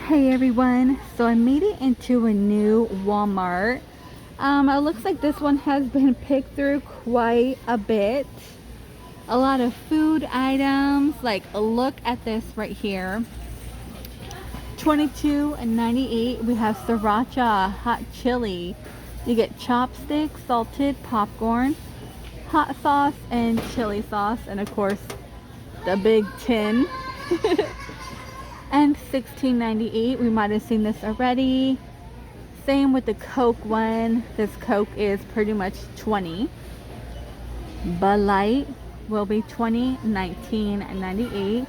Hey everyone, so I made it into a new Walmart. It looks like this one has been picked through quite a bit. A lot of food items, like look at this right here. $22.98. We have sriracha, hot chili. You get chopsticks, salted popcorn, hot sauce, and chili sauce, and of course the big tin. And $16.98. We might have seen this already. Same with the Coke one. This Coke is pretty much 20. Bud Light will be 20, $19.98.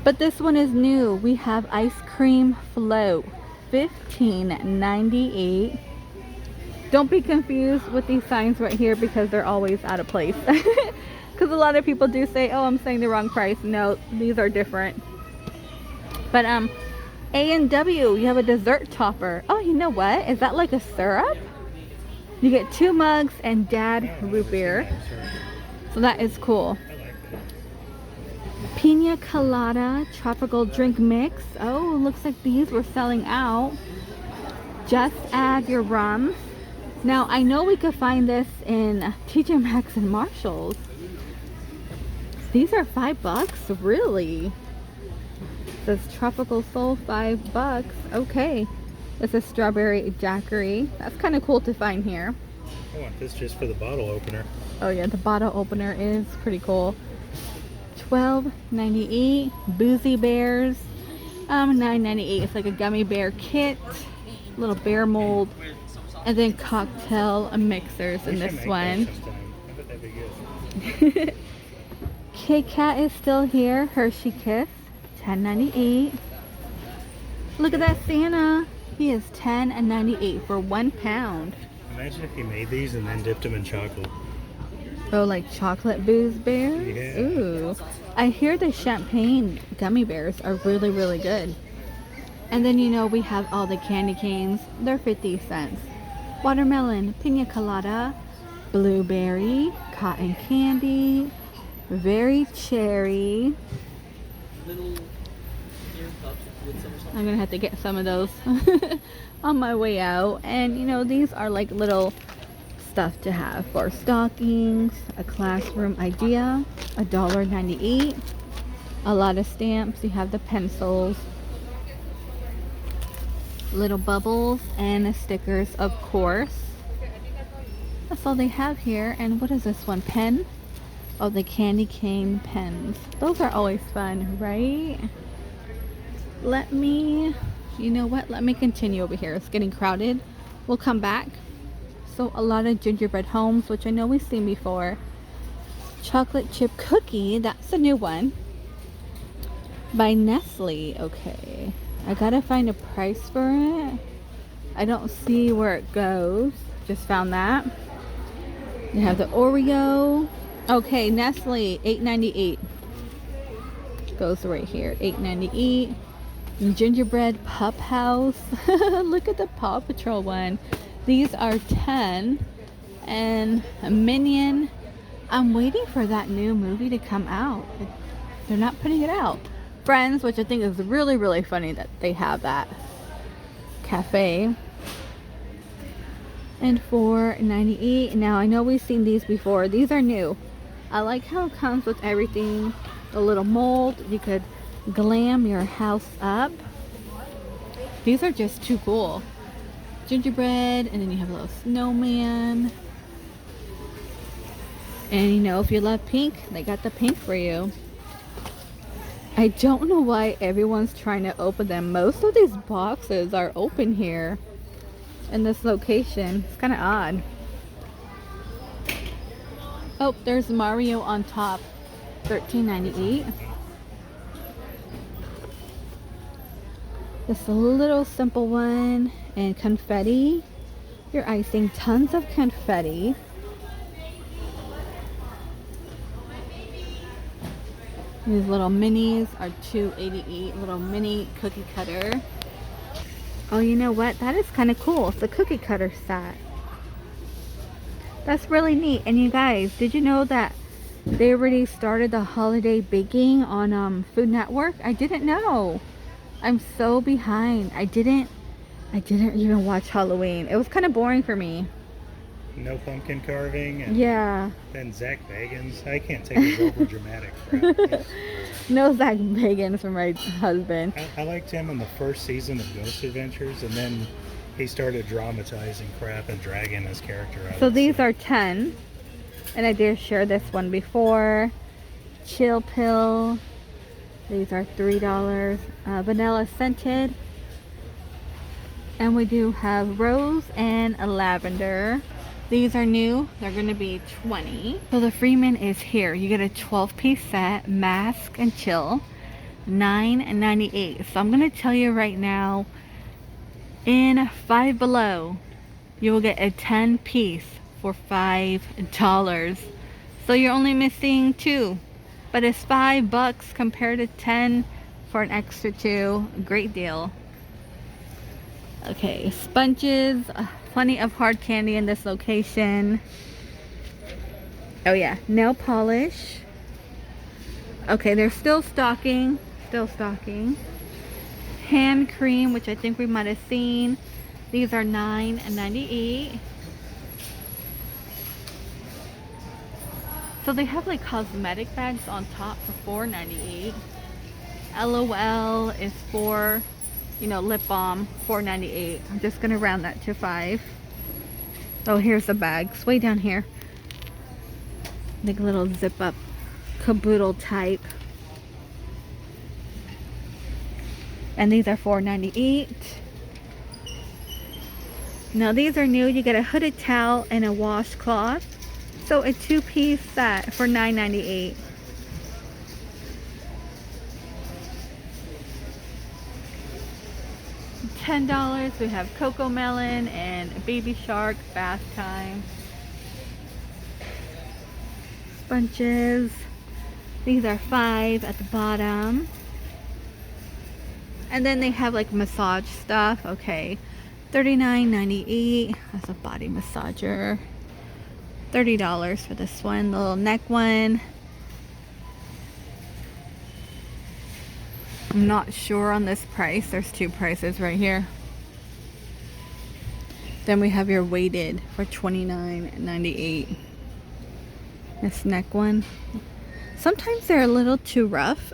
But this one is new. We have ice cream float, $15.98. Don't be confused with these signs right here because they're always out of place. Because a lot of people do say, oh, I'm saying the wrong price. No, these are different. But A&W, you have a dessert topper. Oh, you know what? Is that like a syrup? You get 2 mugs and dad root beer. So that is cool. Pina Colada tropical drink mix. Oh, looks like these were selling out. Just add your rum. Now, I know we could find this in TJ Maxx and Marshalls. These are $5, really? This tropical soul, $5. Okay, this is strawberry daiquiri. That's kind of cool to find here. I want this just for the bottle opener. Oh yeah, the bottle opener is pretty cool. $12.98. Boozy Bears, $9.98. It's like a gummy bear kit, little bear mold, and then cocktail mixers in this one. I bet that'd be good. Kit Kat is still here. Hershey Kiss, $10.98. Look at that Santa. He is $10.98 for £1. Imagine if you made these and then dipped them in chocolate. Oh, like chocolate booze bears? Yeah. Ooh. I hear the champagne gummy bears are really, really good. And then, you know, we have all the candy canes. They're 50 cents. Watermelon, pina colada, blueberry, cotton candy, very cherry. I'm gonna have to get some of those on my way out. And you know, these are like little stuff to have for stockings, a classroom idea, $1.98. A lot of stamps. You have the pencils, little bubbles, and stickers, of course. That's all they have here. And what is this one? Pen? Oh, the candy cane pens. Those are always fun, right? You know what? Let me continue over here. It's getting crowded. We'll come back. So a lot of gingerbread homes, which I know we've seen before. Chocolate chip cookie. That's a new one. By Nestle. Okay. I gotta find a price for it. I don't see where it goes. Just found that. You have the Oreo. Okay, Nestle, $8.98. Goes right here, $8.98. Gingerbread Pup House. Look at the Paw Patrol one. These are 10. And a Minion. I'm waiting for that new movie to come out. They're not putting it out. Friends, which I think is really, really funny that they have that cafe. And $4.98. Now, I know we've seen these before. These are new. I like how it comes with everything. A little mold. You could glam your house up. These are just too cool. Gingerbread, and then you have a little snowman. And you know, if you love pink, they got the pink for you. I don't know why everyone's trying to open them. Most of these boxes are open here in this location. It's kind of odd. Oh, there's Mario on top, $13.98. Just a little simple one. And confetti. You're icing tons of confetti. These little minis are $2.88. Little mini cookie cutter. Oh, you know what? That is kind of cool. It's a cookie cutter set. That's really neat. And you guys, did you know that they already started the holiday baking on Food Network? I didn't know. I'm so behind. I didn't even watch Halloween. It was kind of boring for me. No pumpkin carving, and Yeah. then Zach Bagans. I can't take his over dramatic crap. No Zach Bagans from my husband. I liked him in the first season of Ghost Adventures, and then he started dramatizing crap and dragging his character out. So these are 10. And I did share this one before. Chill Pill. These are $3. Vanilla scented. And we do have rose and a lavender. These are new. They're going to be 20. So the Freeman is here. You get a 12-piece set, mask and chill, $9.98. So I'm going to tell you right now, in Five Below, you will get a 10-piece for $5. So you're only missing 2, but it's $5 compared to 10 for an extra 2. Great deal. Okay, sponges, plenty of hard candy in this location. Oh yeah, nail polish. Okay, they're still stocking. Hand cream, which I think we might have seen. These are $9.98. So they have like cosmetic bags on top for $4.98. LOL is for, lip balm, $4.98. I'm just gonna round that to $5. Oh, here's the bags, way down here. Like a little zip up caboodle type. And these are $4.98. Now these are new. You get a hooded towel and a washcloth. So a 2-piece set for $9.98. $10. We have Cocoa Melon and Baby Shark bath time. Sponges. These are $5 at the bottom. And then they have like massage stuff. Okay. $39.98. That's a body massager. $30 for this one. The little neck one. I'm not sure on this price. There's 2 prices right here. Then we have your weighted for $29.98. This neck one. Sometimes they're a little too rough.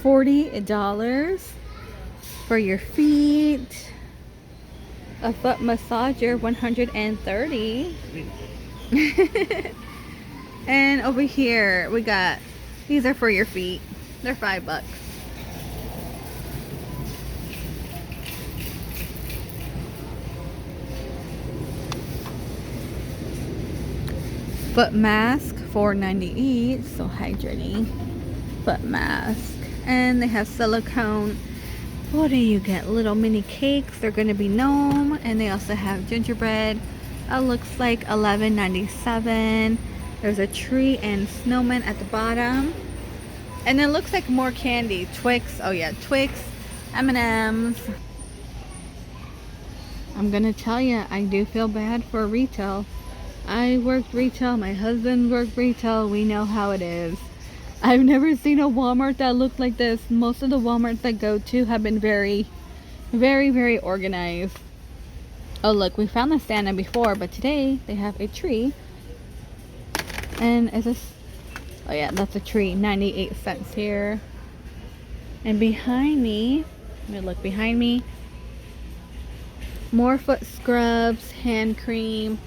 $40 for your feet. A foot massager, $130. And over here we got, these are for your feet. They're $5. Foot mask, $4.98. So hydrating foot mask. And they have silicone. What do you get? Little mini cakes. They're going to be gnome. And they also have gingerbread. Looks like $11.97. There's a tree and snowman at the bottom. And it looks like more candy. Twix. Oh yeah, Twix. M&M's. I'm going to tell you, I do feel bad for retail. I worked retail. My husband worked retail. We know how it is. I've never seen a Walmart that looked like this. Most of the Walmarts I go to have been very, very, very organized. Oh look, we found the Santa before, but today they have a tree. And is this, oh yeah, that's a tree, 98 cents here. And behind me, let me look behind me. More foot scrubs, hand cream,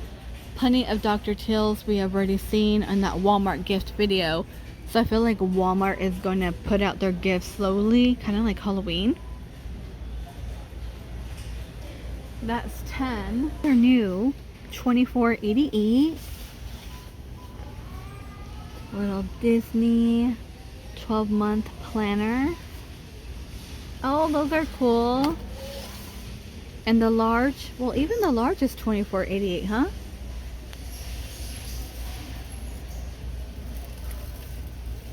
plenty of Dr. Teal's we have already seen on that Walmart gift video. So I feel like Walmart is going to put out their gifts slowly, kind of like Halloween. That's 10. They're new, $24.88. Little Disney 12-month planner. Oh, those are cool. And the large, well, even the large is $24.88, huh?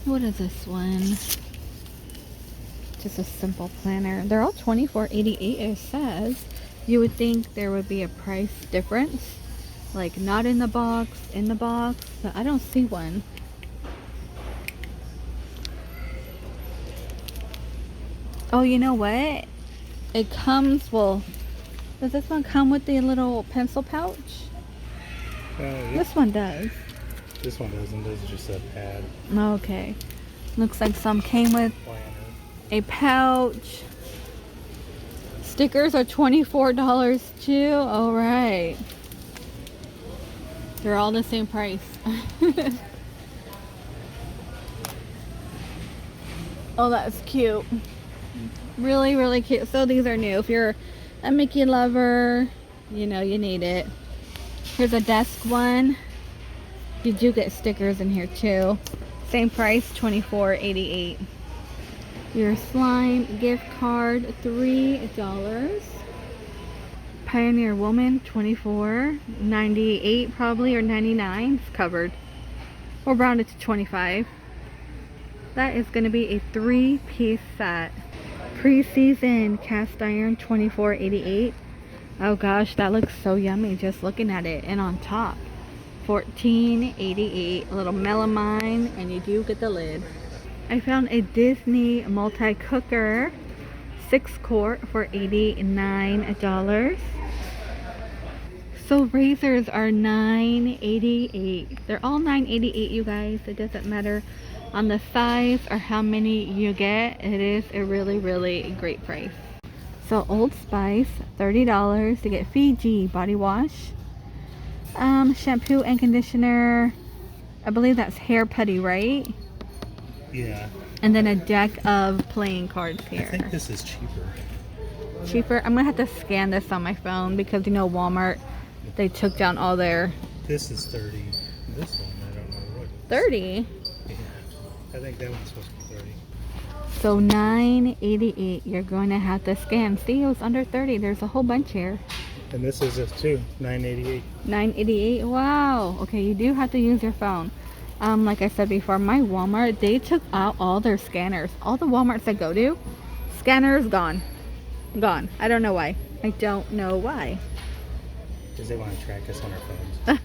What is this one? Just a simple planner. They're all $24.88, it says. You would think there would be a price difference, like not in the box, in the box, but I don't see one. Oh, you know what? It comes, well, does this one come with the little pencil pouch? Yeah. This one does. This one doesn't. This is just a pad Okay. Looks like some came with planner. a pouch. Stickers are $24 too. All right. They're all the same price. Oh, that's cute. Really, really cute. So these are new. If you're a Mickey lover, you know you need it. Here's a desk one. You do get stickers in here too. Same price, $24.88. Your slime gift card, $3. Pioneer Woman, $24.98 probably, or 99. It's covered. We'll round it to 25. That is going to be a 3-piece set. Pre-season cast iron, $24.88. Oh gosh, that looks so yummy just looking at it. And on top, $14.88. A little melamine, and you do get the lid. I found a Disney multi-cooker, 6-quart for $89. So razors are $9.88. They're all $9.88, you guys. It doesn't matter on the size or how many you get. It is a really, really great price. So Old Spice, $30 to get Fiji body wash. Shampoo and conditioner. I believe that's hair putty, right? Yeah. And then a deck of playing cards I here. think this is cheaper. Cheaper. I'm gonna have to scan this on my phone because you know Walmart, they took down all their This is 30. This one, I don't know what. 30. Yeah. I think that one's supposed to be 30. So $9.88. You're going to have to scan. See, it was under 30. There's a whole bunch here. And this is it too, $9.88. $9.88. Wow. Okay, you do have to use your phone. Like I said before, my Walmart, they took out all their scanners. All the Walmarts I go to, scanners gone. Gone. I don't know why. I don't know why. Because they want to track us on our phones.